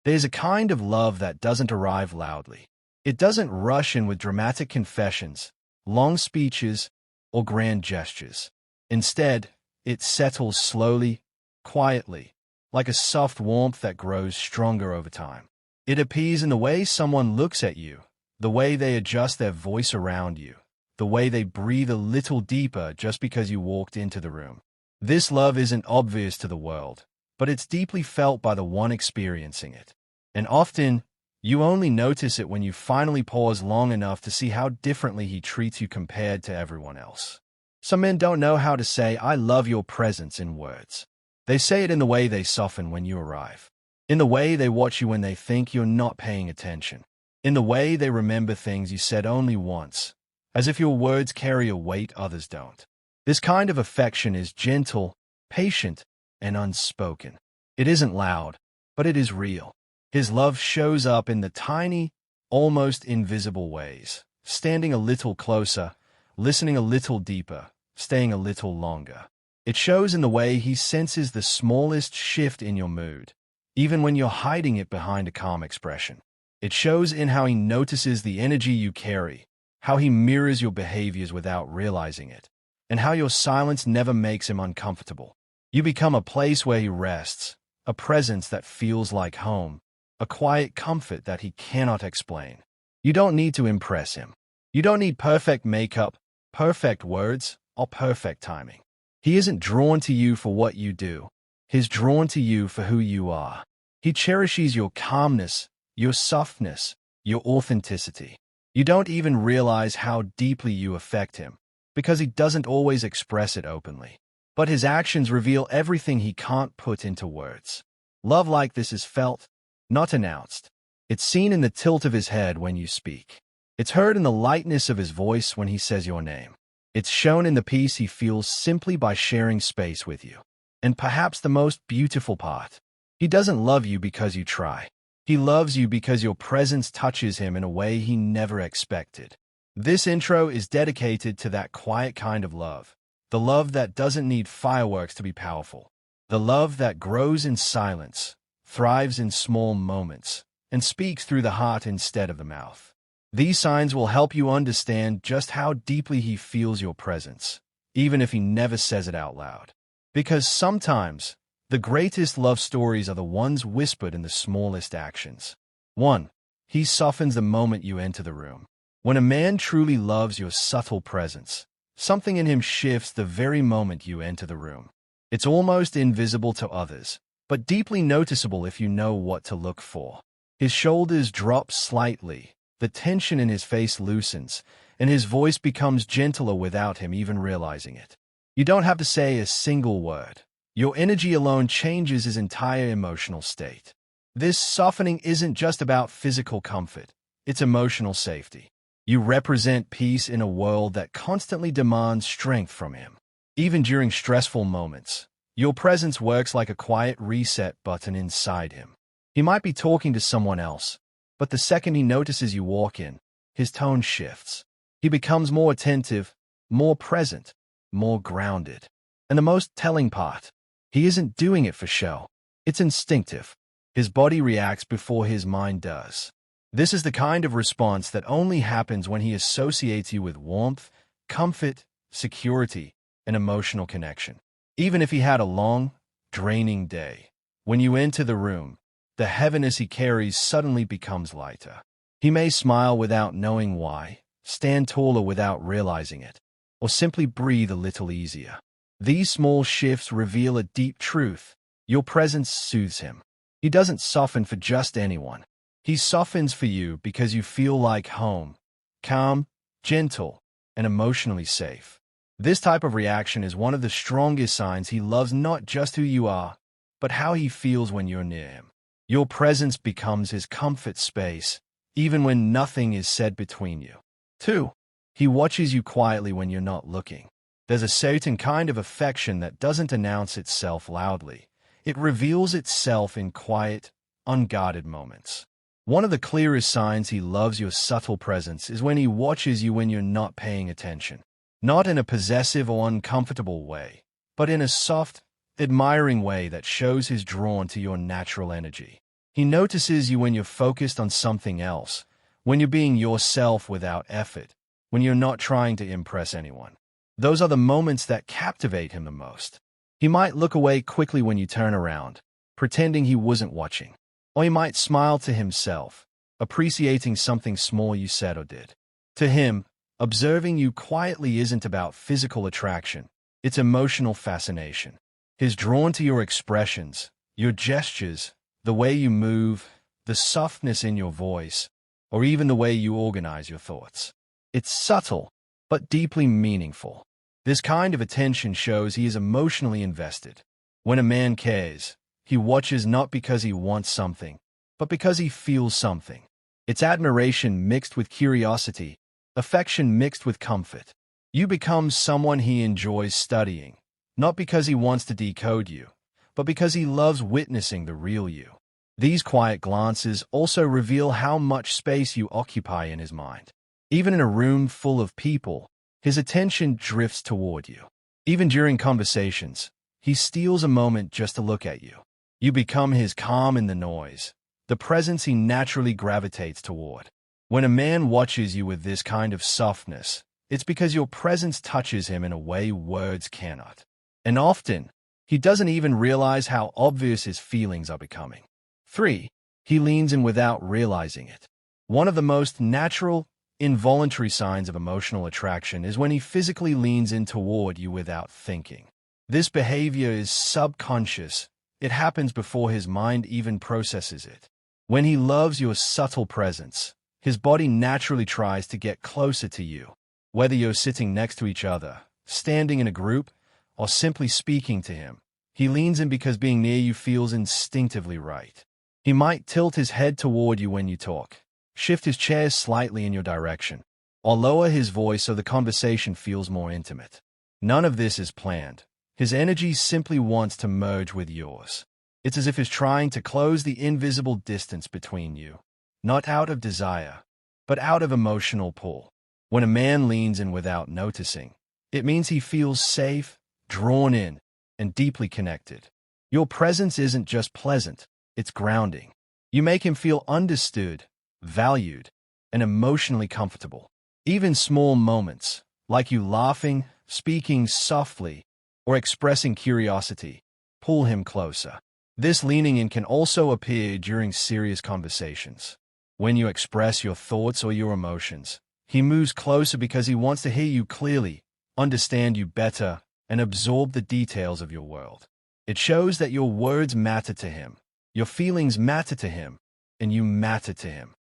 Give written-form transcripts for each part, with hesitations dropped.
There's a kind of love that doesn't arrive loudly. It doesn't rush in with dramatic confessions, long speeches, or grand gestures. Instead, it settles slowly, quietly, like a soft warmth that grows stronger over time. It appears in the way someone looks at you, the way they adjust their voice around you, the way they breathe a little deeper just because you walked into the room. This love isn't obvious to the world, but it's deeply felt by the one experiencing it. And often, you only notice it when you finally pause long enough to see how differently he treats you compared to everyone else. Some men don't know how to say, "I love your presence" in words. They say it in the way they soften when you arrive, in the way they watch you when they think you're not paying attention, in the way they remember things you said only once, as if your words carry a weight others don't. This kind of affection is gentle, patient, and unspoken. It isn't loud, but it is real. His love shows up in the tiny, almost invisible ways, standing a little closer, listening a little deeper, staying a little longer. It shows in the way he senses the smallest shift in your mood, even when you're hiding it behind a calm expression. It shows in how he notices the energy you carry, how he mirrors your behaviors without realizing it, and how your silence never makes him uncomfortable. You become a place where he rests, a presence that feels like home, a quiet comfort that he cannot explain. You don't need to impress him. You don't need perfect makeup, perfect words, or perfect timing. He isn't drawn to you for what you do. He's drawn to you for who you are. He cherishes your calmness, your softness, your authenticity. You don't even realize how deeply you affect him, because he doesn't always express it openly. But his actions reveal everything he can't put into words. Love like this is felt, not announced. It's seen in the tilt of his head when you speak. It's heard in the lightness of his voice when he says your name. It's shown in the peace he feels simply by sharing space with you. And perhaps the most beautiful part, he doesn't love you because you try. He loves you because your presence touches him in a way he never expected. This intro is dedicated to that quiet kind of love, the love that doesn't need fireworks to be powerful, the love that grows in silence, thrives in small moments, and speaks through the heart instead of the mouth. These signs will help you understand just how deeply he feels your presence, even if he never says it out loud. Because sometimes, the greatest love stories are the ones whispered in the smallest actions. 1. He softens the moment you enter the room. When a man truly loves your subtle presence, something in him shifts the very moment you enter the room. It's almost invisible to others, but deeply noticeable if you know what to look for. His shoulders drop slightly, the tension in his face loosens, and his voice becomes gentler without him even realizing it. You don't have to say a single word. Your energy alone changes his entire emotional state. This softening isn't just about physical comfort, it's emotional safety. You represent peace in a world that constantly demands strength from him. Even during stressful moments, your presence works like a quiet reset button inside him. He might be talking to someone else, but the second he notices you walk in, his tone shifts. He becomes more attentive, more present, more grounded. And the most telling part, he isn't doing it for show. It's instinctive. His body reacts before his mind does. This is the kind of response that only happens when he associates you with warmth, comfort, security, and emotional connection. Even if he had a long, draining day, when you enter the room, the heaviness he carries suddenly becomes lighter. He may smile without knowing why, stand taller without realizing it, or simply breathe a little easier. These small shifts reveal a deep truth. Your presence soothes him. He doesn't soften for just anyone. He softens for you because you feel like home, calm, gentle, and emotionally safe. This type of reaction is one of the strongest signs he loves not just who you are, but how he feels when you're near him. Your presence becomes his comfort space, even when nothing is said between you. 2. He watches you quietly when you're not looking. There's a certain kind of affection that doesn't announce itself loudly. It reveals itself in quiet, unguarded moments. One of the clearest signs he loves your subtle presence is when he watches you when you're not paying attention. Not in a possessive or uncomfortable way, but in a soft, admiring way that shows he's drawn to your natural energy. He notices you when you're focused on something else, when you're being yourself without effort, when you're not trying to impress anyone. Those are the moments that captivate him the most. He might look away quickly when you turn around, pretending he wasn't watching. Or he might smile to himself, appreciating something small you said or did. To him, observing you quietly isn't about physical attraction, it's emotional fascination. He's drawn to your expressions, your gestures, the way you move, the softness in your voice, or even the way you organize your thoughts. It's subtle, but deeply meaningful. This kind of attention shows he is emotionally invested. When a man cares, he watches not because he wants something, but because he feels something. It's admiration mixed with curiosity, affection mixed with comfort. You become someone he enjoys studying, not because he wants to decode you, but because he loves witnessing the real you. These quiet glances also reveal how much space you occupy in his mind. Even in a room full of people, his attention drifts toward you. Even during conversations, he steals a moment just to look at you. You become his calm in the noise, the presence he naturally gravitates toward. When a man watches you with this kind of softness, it's because your presence touches him in a way words cannot. And often, he doesn't even realize how obvious his feelings are becoming. 3. He leans in without realizing it. One of the most natural, involuntary signs of emotional attraction is when he physically leans in toward you without thinking. This behavior is subconscious. It happens before his mind even processes it. When he loves your subtle presence, his body naturally tries to get closer to you. Whether you're sitting next to each other, standing in a group, or simply speaking to him, he leans in because being near you feels instinctively right. He might tilt his head toward you when you talk, shift his chair slightly in your direction, or lower his voice so the conversation feels more intimate. None of this is planned. His energy simply wants to merge with yours. It's as if he's trying to close the invisible distance between you, not out of desire, but out of emotional pull. When a man leans in without noticing, it means he feels safe, drawn in, and deeply connected. Your presence isn't just pleasant, it's grounding. You make him feel understood, valued, and emotionally comfortable. Even small moments, like you laughing, speaking softly, or expressing curiosity, pull him closer. This leaning in can also appear during serious conversations. When you express your thoughts or your emotions, he moves closer because he wants to hear you clearly, understand you better, and absorb the details of your world. It shows that your words matter to him, your feelings matter to him, and you matter to him.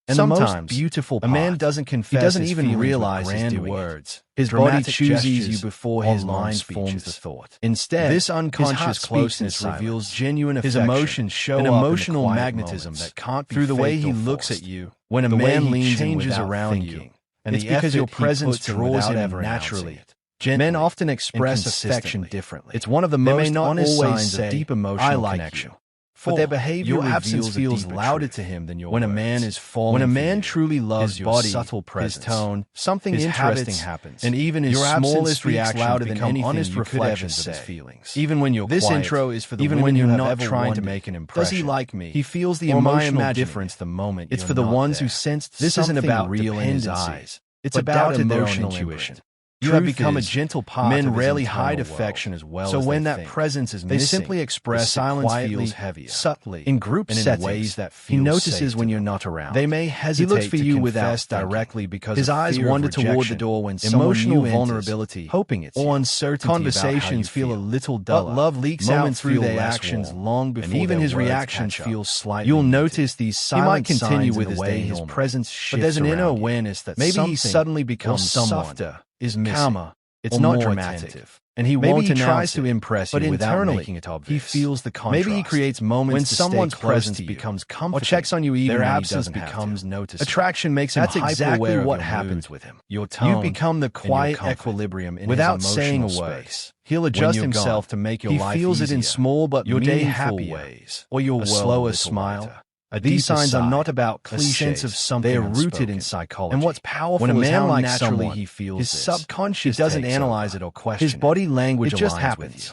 And sometimes, a man doesn't confess, he doesn't even realize his grand words. His body chooses you before his mind forms the thought. Instead, this unconscious closeness reveals genuine affection. His emotions show an emotional magnetism that can't be through the way he looks at you. When a man leans changes around you, and it's because your presence draws him naturally. Men often express affection differently. It's one of the most honest signs of deep emotional connection. But their behavior your absence feels louder to him than your words. When a man is falling, when a man truly loves your body, subtle presence, his tone, something interesting happens, and even his smallest reaction louder than any honest reflections of his feelings. Even when you're quiet, this intro is for the even when you're not trying to make an impression. Does he like me? He feels the emotional difference the moment. It's for the ones who sensed this isn't about real in his eyes. It's about emotional intuition. You have become a gentle part. Men rarely hide affection as well. So when that presence is missing, they simply express silence feels heavier, subtly, in group settings, in ways that he notices when you're not around. They may hesitate. He looks for you without directly because his eyes wander toward the door when emotional vulnerability, hoping it's or uncertainty. Conversations feel a little duller. But love leaks out through their actions long before, and even his reactions feel slightly. You'll notice these silent signs. He might continue with his day. His presence shifts, but there's an inner awareness that maybe he suddenly becomes softer, is missing. Calmer, it's not dramatic, and he won't tries to impress you without making it obvious. He feels the contrast. Maybe he creates moments when someone's presence becomes comforting, or checks on you even their absence becomes noticeable. Attraction makes him exactly what happens with him. Your tone, you become the quiet equilibrium in without saying a word. He'll adjust himself to make your life easier. He feels it in small but your day happier ways, or your slower smile. These signs are not about cliches of something. They are rooted in psychology. And what's powerful when a man likes someone, he feels his subconscious doesn't analyze it or question his body language. It just happens.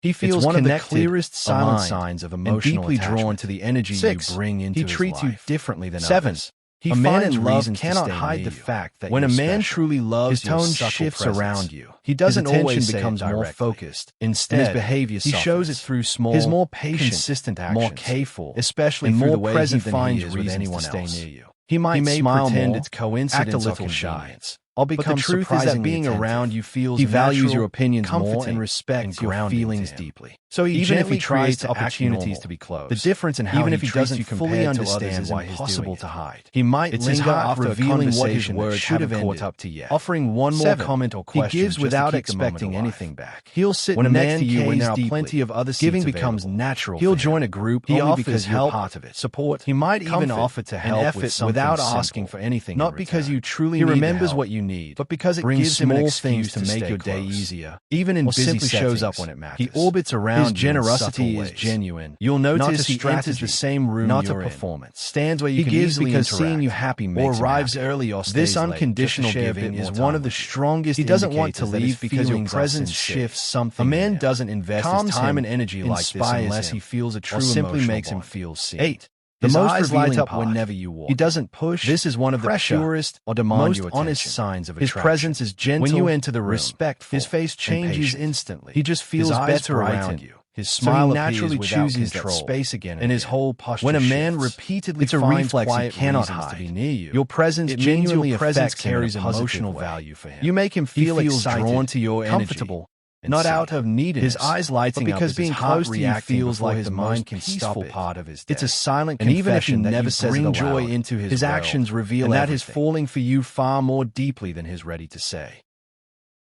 He feels one of the connected, clearest silent aligned, signs of and emotional deeply drawn attachment. to the energy 6. you bring into He his treats you life. differently than 7. others. He A man finds in love reasons to cannot stay hide near the you. fact that When you're a man special. truly loves His your tone subtle shifts presence. around you. He doesn't His attention always say it becomes more directly. focused. Instead, and his behavior he shows it softens. through small, His more patient, consistent more actions, careful, especially and through more the way present he than he finds is with reasons anyone to stay else. near you. He might may smile pretend more, it's coincidence act a or little shy, convenience, I'll But the become truth is that surprisingly being attentive. around you feels He values natural, your opinions more comforting, and respects your grounding feelings to him. deeply. So he Even if gently he tries creates to opportunities opportunities to be closed. the difference in how Even he if he treats doesn't you fully compared to understand others is why he's impossible doing to it. hide. He might It's linger his heart after a revealing what his conversation that words should have haven't caught ended, up to yet. offering one more 7. comment or He question gives just without to keep the moment expecting alive. anything back. He'll sit When a next man to you when cares there are deeply, plenty of other seats giving becomes available. natural He'll for join him. a group He only offers because you're help, part of it. support. He might even comfort, offer to and help effort with something without simple, asking for anything not in because return. you truly He need remembers the help, what you need, but because it brings gives him an small excuse things to to make stay your day close. easier, even in Or busy simply shows settings. up when it matters. He orbits around His you in generosity subtle is ways. genuine. You'll not notice a he enters strategy, the same room not a you're in, performance. stands where you He can gives easily because interact, seeing you happy or makes him arrives happy. early or stays This late, unconditional just to share a bit giving is more one time of the with you. strongest He doesn't want to indicators that his leave because your feelings are presence sincere. shifts something. A man in him. doesn't invest his Calms time him, and energy like this inspires unless him, he feels a true or simply emotional makes him bond. feel seen. 8. The His most eyes light revealing up part. whenever you walk. He doesn't push. This is one of the pressure, purest or demand most your honest attention. signs of His attraction. presence is gentle, When you enter the room, respectful, his face and changes patient. instantly. He just feels his eyes better brighten. around you. His So smile he naturally appears without chooses control, that space again, and his whole posture When a man shifts. repeatedly It's a finds reflex he quiet cannot reasons hide. to be near you, Your presence it means genuinely your presence affects him in a carries positive emotional way. value for him. You make him He feel feels excited, drawn to your energy, comfortable, and not safe. out of neediness. His eyes lighting but because up as being his heart close to you reacting feels before like his the mind most can peaceful stop it. part of his day. It's a silent and even if he confession that never you says bring it joy aloud, into his his world, actions reveal and that everything. is falling for you far more deeply than he's ready to say.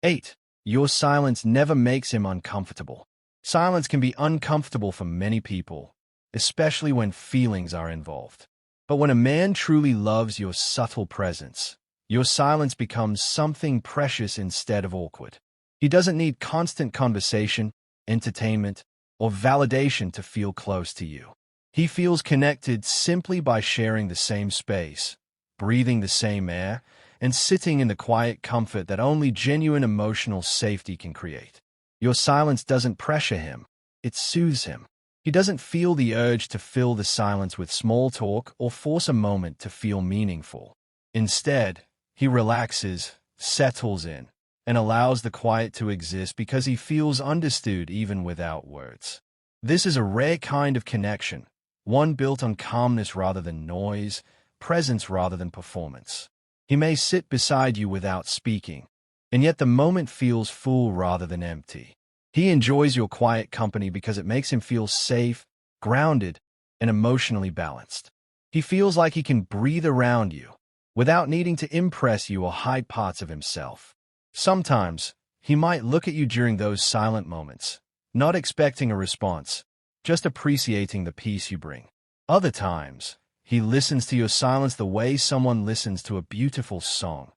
8. Your silence never makes him uncomfortable. Silence can be uncomfortable for many people, especially when feelings are involved. But when a man truly loves your subtle presence, your silence becomes something precious instead of awkward. He doesn't need constant conversation, entertainment, or validation to feel close to you. He feels connected simply by sharing the same space, breathing the same air, and sitting in the quiet comfort that only genuine emotional safety can create. Your silence doesn't pressure him, it soothes him. He doesn't feel the urge to fill the silence with small talk or force a moment to feel meaningful. Instead, he relaxes, settles in, and allows the quiet to exist because he feels understood even without words. This is a rare kind of connection, one built on calmness rather than noise, presence rather than performance. He may sit beside you without speaking, and yet the moment feels full rather than empty. He enjoys your quiet company because it makes him feel safe, grounded, and emotionally balanced. He feels like he can breathe around you, without needing to impress you or hide parts of himself. Sometimes, he might look at you during those silent moments, not expecting a response, just appreciating the peace you bring. Other times, he listens to your silence the way someone listens to a beautiful song,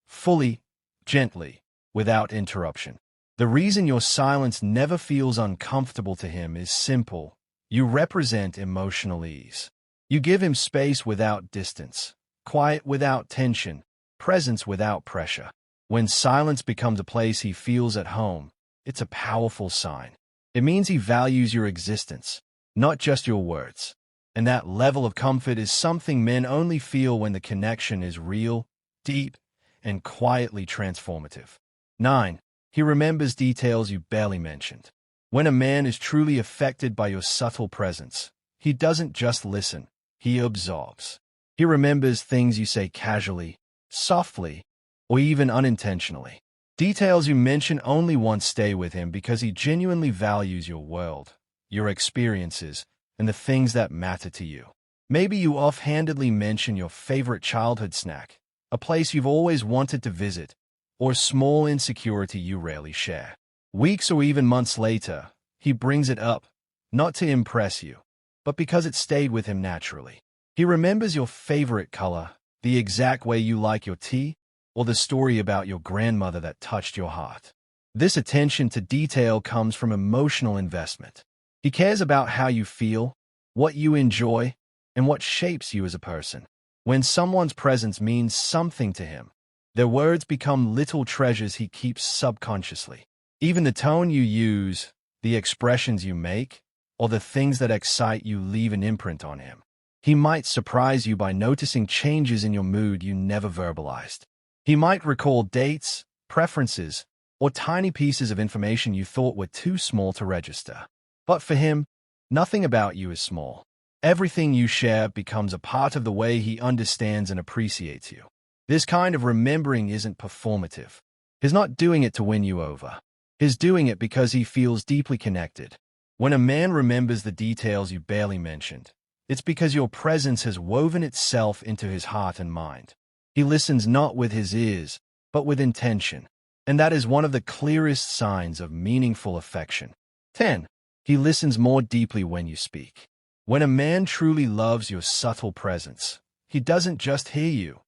fully, gently, without interruption. The reason your silence never feels uncomfortable to him is simple. You represent emotional ease. You give him space without distance, quiet without tension, presence without pressure. When silence becomes a place he feels at home, it's a powerful sign. It means he values your existence, not just your words. And that level of comfort is something men only feel when the connection is real, deep, and quietly transformative. 9. He remembers details you barely mentioned. When a man is truly affected by your subtle presence, he doesn't just listen, he absorbs. He remembers things you say casually, softly, or even unintentionally. Details you mention only once stay with him because he genuinely values your world, your experiences, and the things that matter to you. Maybe you offhandedly mention your favorite childhood snack, a place you've always wanted to visit, or a small insecurity you rarely share. Weeks or even months later, he brings it up, not to impress you, but because it stayed with him naturally. He remembers your favorite color, the exact way you like your tea, or the story about your grandmother that touched your heart. This attention to detail comes from emotional investment. He cares about how you feel, what you enjoy, and what shapes you as a person. When someone's presence means something to him, their words become little treasures he keeps subconsciously. Even the tone you use, the expressions you make, or the things that excite you leave an imprint on him. He might surprise you by noticing changes in your mood you never verbalized. He might recall dates, preferences, or tiny pieces of information you thought were too small to register. But for him, nothing about you is small. Everything you share becomes a part of the way he understands and appreciates you. This kind of remembering isn't performative. He's not doing it to win you over. He's doing it because he feels deeply connected. When a man remembers the details you barely mentioned, it's because your presence has woven itself into his heart and mind. He listens not with his ears, but with intention. And that is one of the clearest signs of meaningful affection. 10. He listens more deeply when you speak. When a man truly loves your subtle presence, he doesn't just hear you.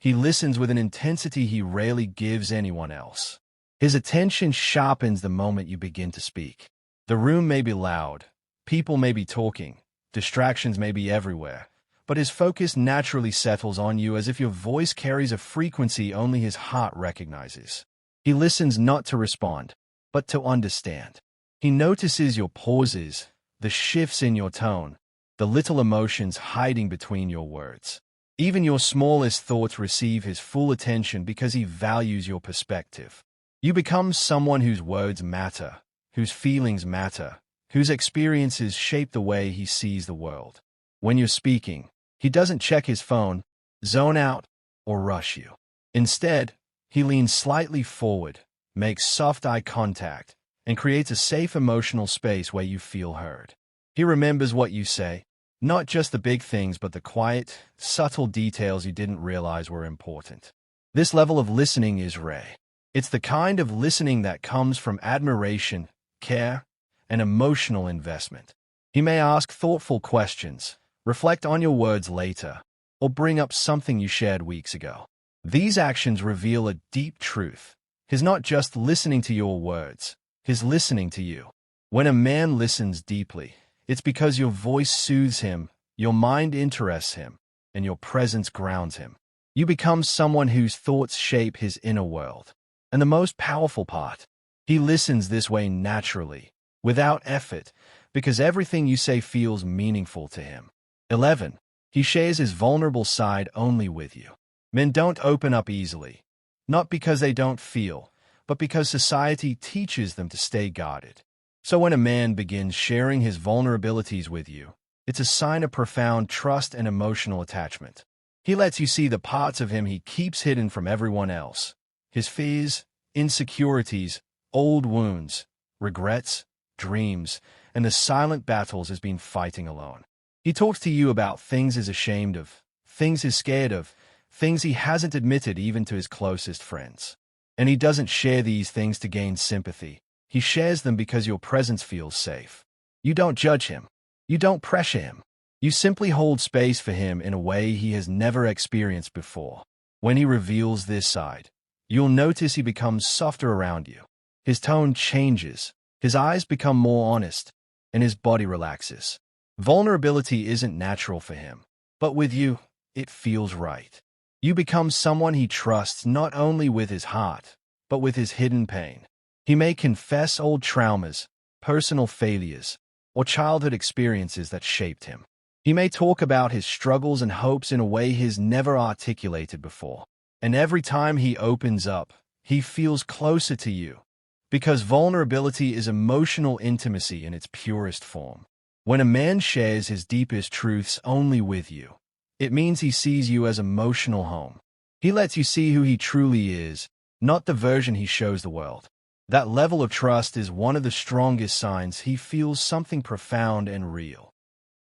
He listens with an intensity he rarely gives anyone else. His attention sharpens the moment you begin to speak. The room may be loud, people may be talking, distractions may be everywhere, but his focus naturally settles on you as if your voice carries a frequency only his heart recognizes. He listens not to respond, but to understand. He notices your pauses, the shifts in your tone, the little emotions hiding between your words. Even your smallest thoughts receive his full attention because he values your perspective. You become someone whose words matter, whose feelings matter, whose experiences shape the way he sees the world. When you're speaking, he doesn't check his phone, zone out, or rush you. Instead, he leans slightly forward, makes soft eye contact, and creates a safe emotional space where you feel heard. He remembers what you say, not just the big things but the quiet, subtle details you didn't realize were important. This level of listening is rare. It's the kind of listening that comes from admiration, care, and emotional investment. He may ask thoughtful questions, reflect on your words later, or bring up something you shared weeks ago. These actions reveal a deep truth. He's not just listening to your words, he's listening to you. When a man listens deeply, it's because your voice soothes him, your mind interests him, and your presence grounds him. You become someone whose thoughts shape his inner world. And the most powerful part, he listens this way naturally, without effort, because everything you say feels meaningful to him. 11. He shares his vulnerable side only with you. Men don't open up easily, not because they don't feel, but because society teaches them to stay guarded. So when a man begins sharing his vulnerabilities with you, it's a sign of profound trust and emotional attachment. He lets you see the parts of him he keeps hidden from everyone else. His fears, insecurities, old wounds, regrets, dreams, and the silent battles he's been fighting alone. He talks to you about things he's ashamed of, things he's scared of, things he hasn't admitted even to his closest friends. And he doesn't share these things to gain sympathy. He shares them because your presence feels safe. You don't judge him. You don't pressure him. You simply hold space for him in a way he has never experienced before. When he reveals this side, you'll notice he becomes softer around you. His tone changes, his eyes become more honest, and his body relaxes. Vulnerability isn't natural for him, but with you, it feels right. You become someone he trusts not only with his heart, but with his hidden pain. He may confess old traumas, personal failures, or childhood experiences that shaped him. He may talk about his struggles and hopes in a way he's never articulated before. And every time he opens up, he feels closer to you. Because vulnerability is emotional intimacy in its purest form. When a man shares his deepest truths only with you, it means he sees you as emotional home. He lets you see who he truly is, not the version he shows the world. That level of trust is one of the strongest signs he feels something profound and real.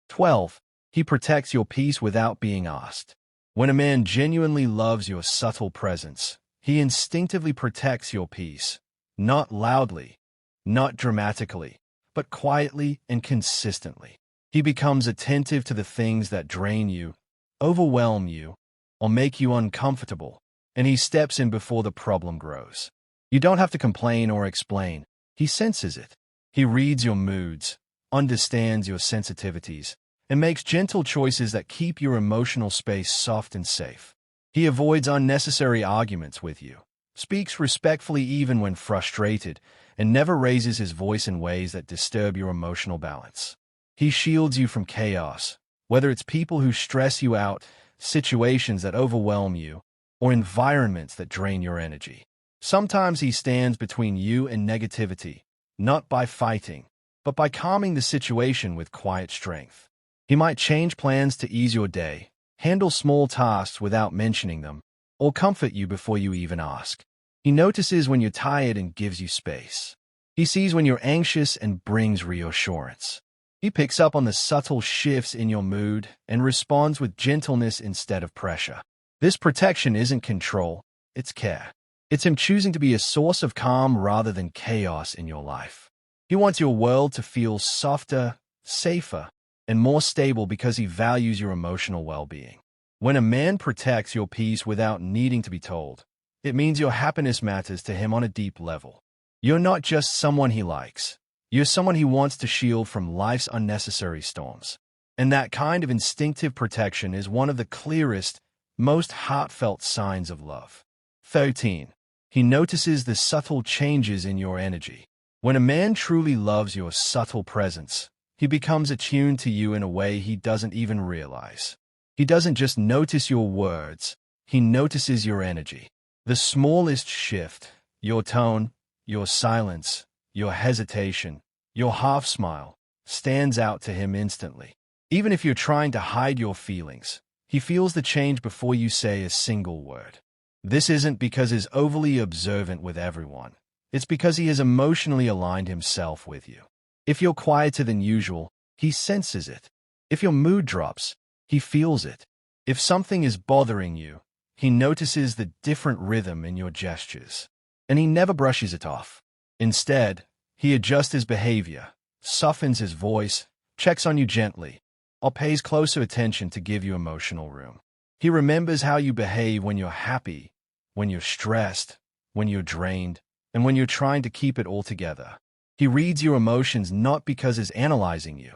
12. He protects your peace without being asked. When a man genuinely loves your subtle presence, he instinctively protects your peace, not loudly, not dramatically, but quietly and consistently. He becomes attentive to the things that drain you, overwhelm you, or make you uncomfortable, and he steps in before the problem grows. You don't have to complain or explain. He senses it. He reads your moods, understands your sensitivities, and makes gentle choices that keep your emotional space soft and safe. He avoids unnecessary arguments with you, speaks respectfully even when frustrated, and never raises his voice in ways that disturb your emotional balance. He shields you from chaos, whether it's people who stress you out, situations that overwhelm you, or environments that drain your energy. Sometimes he stands between you and negativity, not by fighting, but by calming the situation with quiet strength. He might change plans to ease your day, handle small tasks without mentioning them, or comfort you before you even ask. He notices when you're tired and gives you space. He sees when you're anxious and brings reassurance. He picks up on the subtle shifts in your mood and responds with gentleness instead of pressure. This protection isn't control, it's care. It's him choosing to be a source of calm rather than chaos in your life. He wants your world to feel softer, safer, and more stable because he values your emotional well-being. When a man protects your peace without needing to be told, it means your happiness matters to him on a deep level. You're not just someone he likes. You're someone he wants to shield from life's unnecessary storms. And that kind of instinctive protection is one of the clearest, most heartfelt signs of love. 13. He notices the subtle changes in your energy. When a man truly loves your subtle presence, he becomes attuned to you in a way he doesn't even realize. He doesn't just notice your words, he notices your energy. The smallest shift, your tone, your silence, your hesitation, your half-smile, stands out to him instantly. Even if you're trying to hide your feelings, he feels the change before you say a single word. This isn't because he's overly observant with everyone. It's because he has emotionally aligned himself with you. If you're quieter than usual, he senses it. If your mood drops, he feels it. If something is bothering you, he notices the different rhythm in your gestures. And he never brushes it off. Instead, he adjusts his behavior, softens his voice, checks on you gently, or pays closer attention to give you emotional room. He remembers how you behave when you're happy, when you're stressed, when you're drained, and when you're trying to keep it all together. He reads your emotions not because he's analyzing you,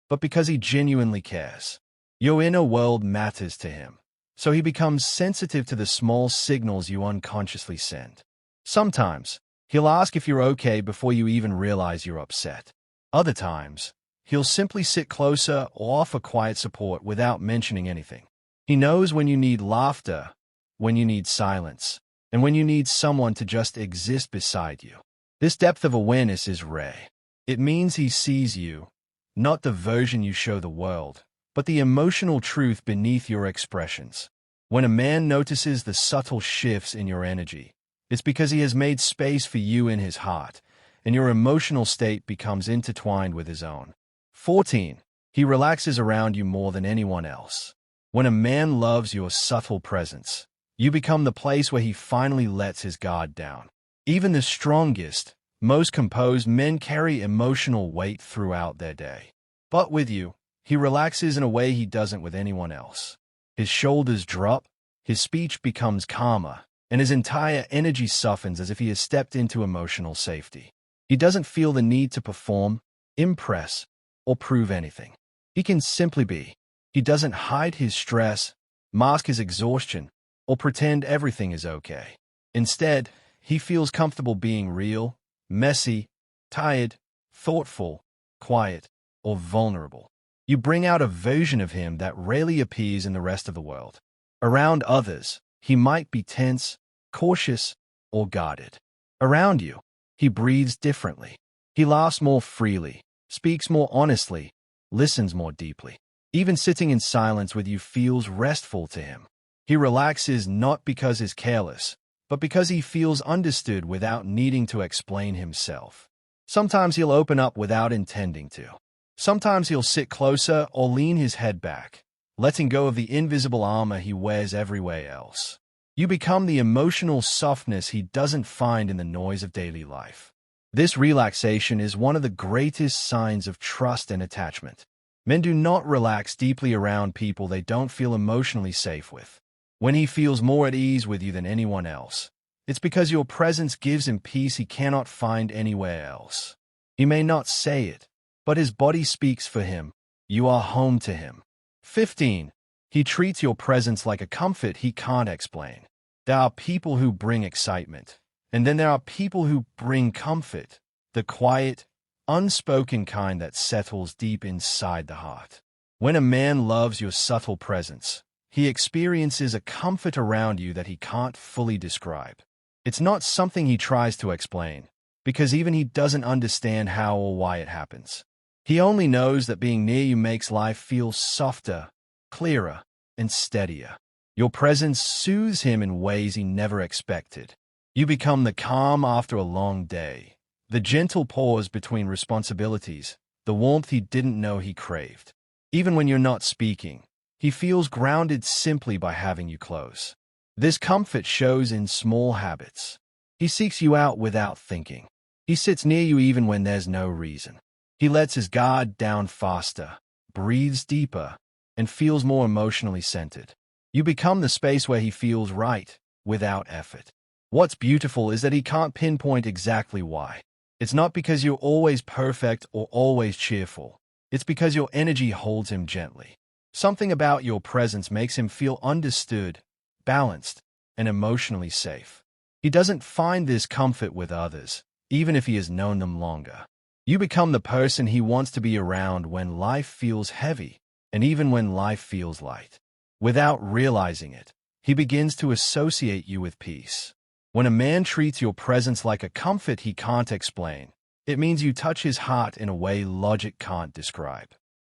but because he genuinely cares. Your inner world matters to him, so he becomes sensitive to the small signals you unconsciously send. Sometimes, he'll ask if you're okay before you even realize you're upset. Other times, he'll simply sit closer or offer quiet support without mentioning anything. He knows when you need laughter, when you need silence, and when you need someone to just exist beside you. This depth of awareness is rare. It means he sees you, not the version you show the world, but the emotional truth beneath your expressions. When a man notices the subtle shifts in your energy, it's because he has made space for you in his heart, and your emotional state becomes intertwined with his own. 14. He relaxes around you more than anyone else. When a man loves your subtle presence, you become the place where he finally lets his guard down. Even the strongest, most composed men carry emotional weight throughout their day. But with you, he relaxes in a way he doesn't with anyone else. His shoulders drop, his speech becomes calmer, and his entire energy softens as if he has stepped into emotional safety. He doesn't feel the need to perform, impress, or prove anything. He can simply be. He doesn't hide his stress, mask his exhaustion, or pretend everything is okay. Instead, he feels comfortable being real, messy, tired, thoughtful, quiet, or vulnerable. You bring out a version of him that rarely appears in the rest of the world. Around others, he might be tense, cautious, or guarded. Around you, he breathes differently. He laughs more freely, speaks more honestly, listens more deeply. Even sitting in silence with you feels restful to him. He relaxes not because he's careless, but because he feels understood without needing to explain himself. Sometimes he'll open up without intending to. Sometimes he'll sit closer or lean his head back, letting go of the invisible armor he wears everywhere else. You become the emotional softness he doesn't find in the noise of daily life. This relaxation is one of the greatest signs of trust and attachment. Men do not relax deeply around people they don't feel emotionally safe with. When he feels more at ease with you than anyone else, it's because your presence gives him peace he cannot find anywhere else. He may not say it, but his body speaks for him. You are home to him. 15. He treats your presence like a comfort he can't explain. There are people who bring excitement, and then there are people who bring comfort, the quiet, unspoken kind that settles deep inside the heart. When a man loves your subtle presence, he experiences a comfort around you that he can't fully describe. It's not something he tries to explain, because even he doesn't understand how or why it happens. He only knows that being near you makes life feel softer, clearer, and steadier. Your presence soothes him in ways he never expected. You become the calm after a long day, the gentle pause between responsibilities, the warmth he didn't know he craved. Even when you're not speaking, he feels grounded simply by having you close. This comfort shows in small habits. He seeks you out without thinking. He sits near you even when there's no reason. He lets his guard down faster, breathes deeper, and feels more emotionally centered. You become the space where he feels right, without effort. What's beautiful is that he can't pinpoint exactly why. It's not because you're always perfect or always cheerful. It's because your energy holds him gently. Something about your presence makes him feel understood, balanced, and emotionally safe. He doesn't find this comfort with others, even if he has known them longer. You become the person he wants to be around when life feels heavy, and even when life feels light. Without realizing it, he begins to associate you with peace. When a man treats your presence like a comfort he can't explain, it means you touch his heart in a way logic can't describe.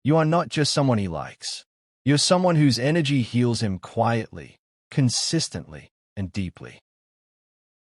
You are not just someone he likes. You're someone whose energy heals him quietly, consistently, and deeply.